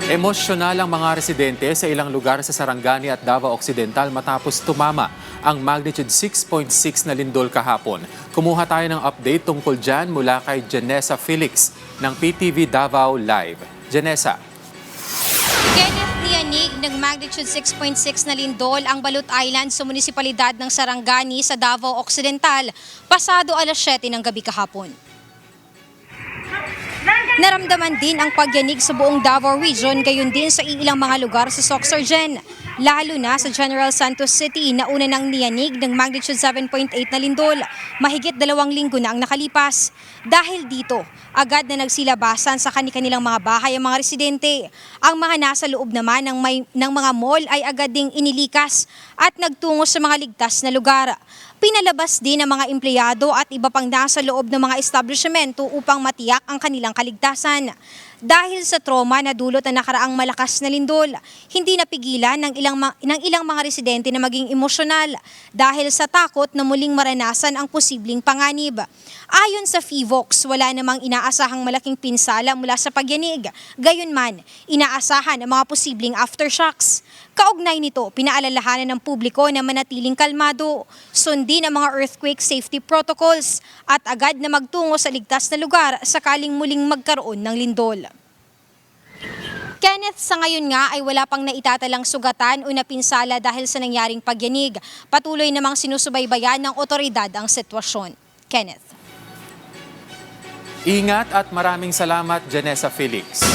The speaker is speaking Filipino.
Emosyonal ang mga residente sa ilang lugar sa Sarangani at Davao Occidental matapos tumama ang magnitude 6.6 na lindol kahapon. Kumuha tayo ng update tungkol dyan mula kay Janessa Felix ng PTV Davao Live. Janessa. Kenneth, niyanig ng magnitude 6.6 na lindol ang Balut Island sa munisipalidad ng Sarangani sa Davao Occidental pasado alas 7 ng gabi kahapon. Naramdaman din ang pagyanig sa buong Davao Region, gayon din sa ilang mga lugar sa Sorsogon. Lalo na sa General Santos City na una nang niyanig ng magnitude 7.8 na lindol. Mahigit 2 linggo na ang nakalipas. Dahil dito, agad na nagsilabasan sa kanilang mga bahay ang mga residente. Ang mga nasa loob naman ng mga mall ay agad ding inilikas at nagtungo sa mga ligtas na lugar. Pinalabas din ang mga empleyado at iba pang nasa loob ng mga establishmento upang matiyak ang kanilang kaligtasan. Dahil sa trauma na dulot na nakaraang malakas na lindol, hindi napigilan ng ilang mga residente na maging emosyonal dahil sa takot na muling maranasan ang posibleng panganib. Ayon sa FIVOX, wala namang inaasahang malaking pinsala mula sa pagyanig. Gayunman, inaasahan ang mga posibleng aftershocks. Kaugnay nito, pinaalalahanan ng publiko na manatiling kalmado, sundin ang mga earthquake safety protocols at agad na magtungo sa ligtas na lugar sakaling muling magkaroon ng lindol. Kenneth, sa ngayon nga ay wala pang naitatalang sugatan o napinsala dahil sa nangyaring pagyanig. Patuloy namang sinusubaybayan ng otoridad ang sitwasyon. Kenneth. Ingat at maraming salamat, Janessa Felix.